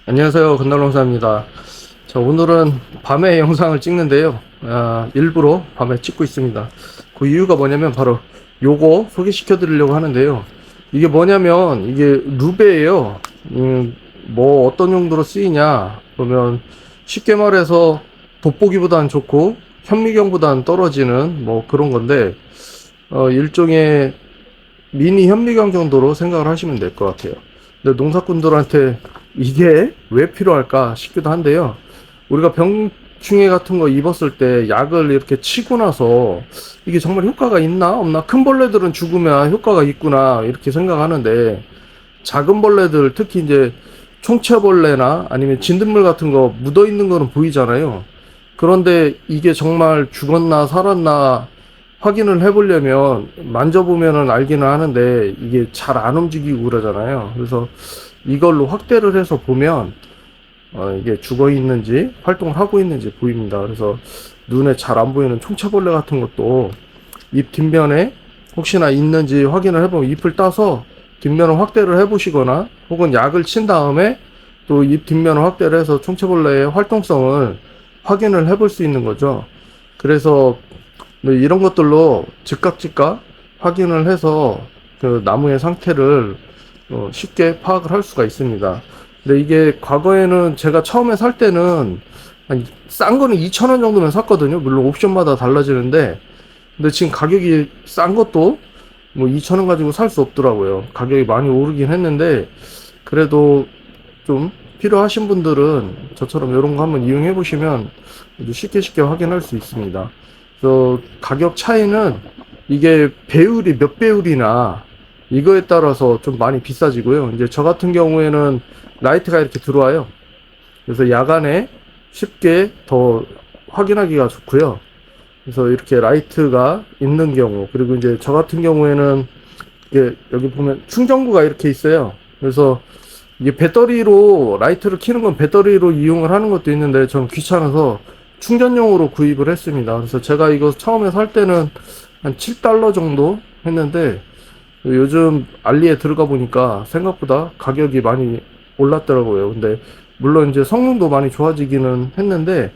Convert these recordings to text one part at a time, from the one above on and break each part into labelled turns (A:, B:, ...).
A: 안녕하세요, 건달농사입니다. 자, 오늘은 밤에 영상을 찍는데요. 일부러 밤에 찍고 있습니다. 그 이유가 뭐냐면 바로 요거 소개시켜 드리려고 하는데요. 이게 뭐냐면 이게 루베예요. 뭐 어떤 용도로 쓰이냐 그러면 쉽게 말해서 돋보기보다는 좋고 현미경보다는 떨어지는 뭐 그런 건데, 일종의 미니 현미경 정도로 생각을 하시면 될 것 같아요. 근데 농사꾼들한테 이게 왜 필요할까 싶기도 한데요. 우리가 병충해 같은 거 입었을 때 약을 이렇게 치고 나서 이게 정말 효과가 있나 없나, 큰 벌레들은 죽으면 효과가 있구나 이렇게 생각하는데, 작은 벌레들 특히 이제 총체벌레나 아니면 진딧물 같은 거 묻어 있는 거는 보이잖아요. 그런데 이게 정말 죽었나 살았나 확인을 해보려면 만져보면은 알기는 하는데 이게 잘 안 움직이고 그러잖아요. 그래서 이걸로 확대를 해서 보면 이게 죽어 있는지 활동을 하고 있는지 보입니다. 그래서 눈에 잘 안 보이는 총체벌레 같은 것도 잎 뒷면에 혹시나 있는지 확인을 해보면 잎을 따서 뒷면을 확대를 해보시거나 혹은 약을 친 다음에 또 잎 뒷면을 확대를 해서 총체벌레의 활동성을 확인을 해볼 수 있는 거죠. 그래서 이런 것들로 즉각 확인을 해서 그 나무의 상태를 쉽게 파악을 할 수가 있습니다. 근데 이게 과거에는 제가 처음에 살 때는 싼 거는 2,000원 정도면 샀거든요. 물론 옵션마다 달라지는데, 근데 지금 가격이 싼 것도 뭐 2,000원 가지고 살 수 없더라고요. 가격이 많이 오르긴 했는데, 그래도 좀 필요하신 분들은 저처럼 이런 거 한번 이용해 보시면 쉽게 확인할 수 있습니다. 그래서 가격 차이는 이게 배율이 몇 배율이나 이거에 따라서 좀 많이 비싸지고요. 이제 저 같은 경우에는 라이트가 이렇게 들어와요. 그래서 야간에 쉽게 더 확인하기가 좋고요. 그래서 이렇게 라이트가 있는 경우, 그리고 이제 저 같은 경우에는 이게 여기 보면 충전구가 이렇게 있어요. 그래서 이게 배터리로 라이트를 켜는 건 배터리로 이용을 하는 것도 있는데 전 귀찮아서 충전용으로 구입을 했습니다. 그래서 제가 이거 처음에 살 때는 한 7달러 정도 했는데 요즘 알리에 들어가 보니까 생각보다 가격이 많이 올랐더라고요. 근데 물론 이제 성능도 많이 좋아지기는 했는데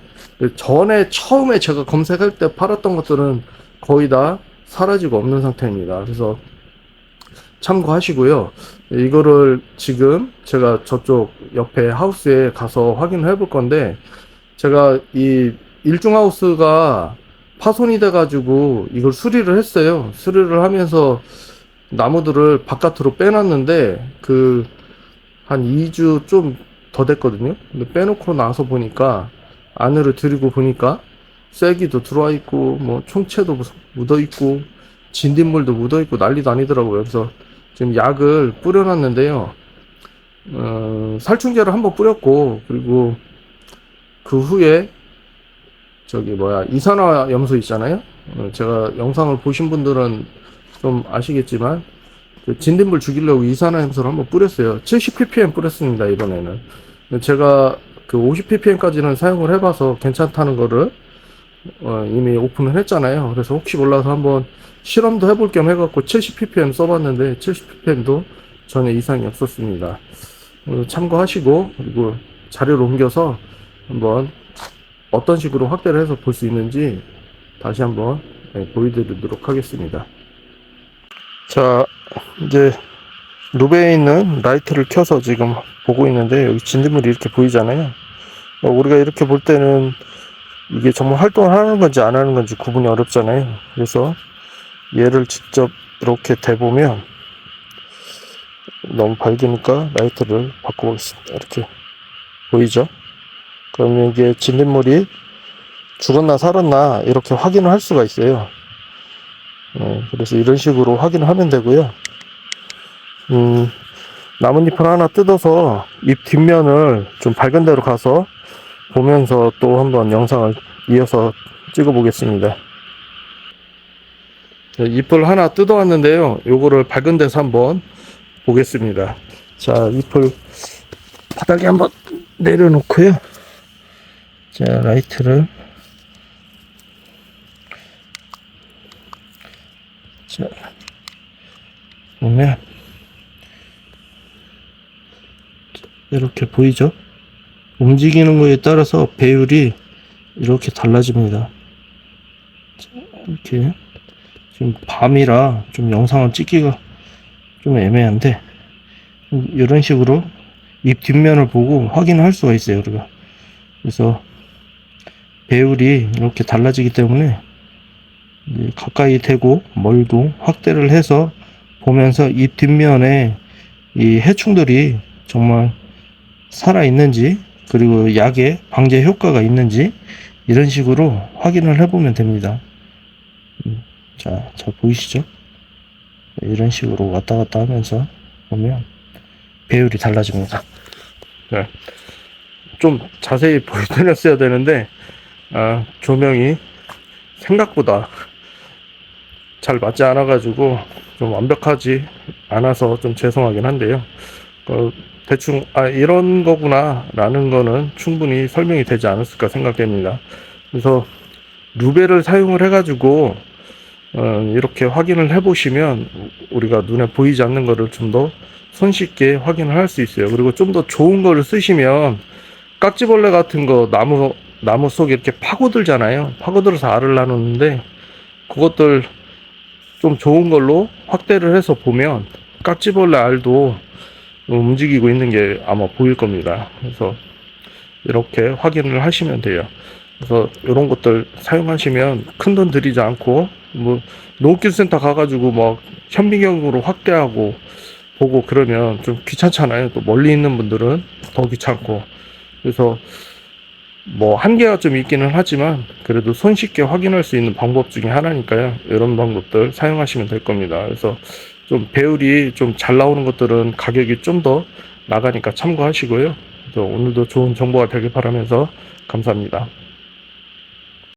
A: 전에 처음에 제가 검색할 때 팔았던 것들은 거의 다 사라지고 없는 상태입니다. 그래서 참고하시고요. 이거를 지금 제가 저쪽 옆에 하우스에 가서 확인을 해볼 건데, 제가 이 일중하우스가 파손이 돼가지고 이걸 수리를 했어요. 수리를 하면서 나무들을 바깥으로 빼놨는데 그 한 2주 좀 더 됐거든요. 근데 빼놓고 나서 보니까 안으로 들이고 보니까 쐐기도 들어와 있고 뭐 총채도 묻어 있고 진딧물도 묻어 있고 난리도 아니더라고요. 그래서 지금 약을 뿌려놨는데요. 살충제를 한번 뿌렸고, 그리고 그 후에 저기 뭐야 이산화 염소 있잖아요. 제가 영상을 보신 분들은 좀 아시겠지만 그 진딧물 죽이려고 이산화 염소를 한번 뿌렸어요. 70ppm 뿌렸습니다 이번에는. 근데 제가 그 50ppm까지는 사용을 해봐서 괜찮다는 거를 이미 오픈을 했잖아요. 그래서 혹시 몰라서 한번 실험도 해볼 겸 해갖고 70ppm 써봤는데 70ppm도 전혀 이상이 없었습니다. 참고하시고, 그리고 자료를 옮겨서 한번 어떤 식으로 확대를 해서 볼 수 있는지 다시 한번 보여드리도록 하겠습니다. 자, 이제 루베에 있는 라이트를 켜서 지금 보고 있는데 여기 진딧물이 이렇게 보이잖아요. 우리가 이렇게 볼 때는 이게 정말 활동을 하는 건지 안 하는 건지 구분이 어렵잖아요. 그래서 얘를 직접 이렇게 대보면 너무 밝으니까 라이트를 바꿔보겠습니다. 이렇게 보이죠? 그러면 이게 진딧물이 죽었나 살았나 이렇게 확인을 할 수가 있어요. 그래서 이런 식으로 확인을 하면 되고요. 나뭇잎을 하나 뜯어서 잎 뒷면을 좀 밝은 데로 가서 보면서 또 한번 영상을 이어서 찍어 보겠습니다. 잎을 하나 뜯어 왔는데요. 요거를 밝은 데서 한번 보겠습니다. 자, 잎을 바닥에 한번 내려놓고요. 자, 라이트를 자 보면 이렇게 보이죠? 움직이는 거에 따라서 배율이 이렇게 달라집니다. 이렇게 지금 밤이라 좀 영상을 찍기가 좀 애매한데 이런 식으로 입 뒷면을 보고 확인할 수가 있어요, 우리가. 그래서 배율이 이렇게 달라지기 때문에 가까이 대고 멀고 확대를 해서 보면서 입 뒷면에 이 해충들이 정말 살아 있는지, 그리고 약의 방제 효과가 있는지 이런 식으로 확인을 해보면 됩니다. 자, 보이시죠? 이런 식으로 왔다 갔다 하면서 보면 배율이 달라집니다. 네. 좀 자세히 보여드렸어야 되는데 조명이 생각보다 잘 맞지 않아 가지고 좀 완벽하지 않아서 좀 죄송하긴 한데요. 대충 이런 거구나 라는 거는 충분히 설명이 되지 않았을까 생각됩니다. 그래서 루베를 사용을 해 가지고 이렇게 확인을 해 보시면 우리가 눈에 보이지 않는 거를 좀 더 손쉽게 확인을 할 수 있어요. 그리고 좀 더 좋은 거를 쓰시면 깍지벌레 같은 거 나무 속에 이렇게 파고들잖아요. 파고들어서 알을 나누는데 그것들 좀 좋은 걸로 확대를 해서 보면 깍지벌레 알도 움직이고 있는 게 아마 보일 겁니다. 그래서 이렇게 확인을 하시면 돼요. 그래서 이런 것들 사용하시면 큰 돈 들이지 않고 뭐 농업기술센터 가가지고 막 현미경으로 확대하고 보고 그러면 좀 귀찮잖아요. 또 멀리 있는 분들은 더 귀찮고. 그래서 뭐 한계가 좀 있기는 하지만 그래도 손쉽게 확인할 수 있는 방법 중에 하나니까요. 이런 방법들 사용하시면 될 겁니다. 그래서 좀 배율이 좀 잘 나오는 것들은 가격이 좀 더 나가니까 참고하시고요. 그래서 오늘도 좋은 정보가 되길 바라면서 감사합니다.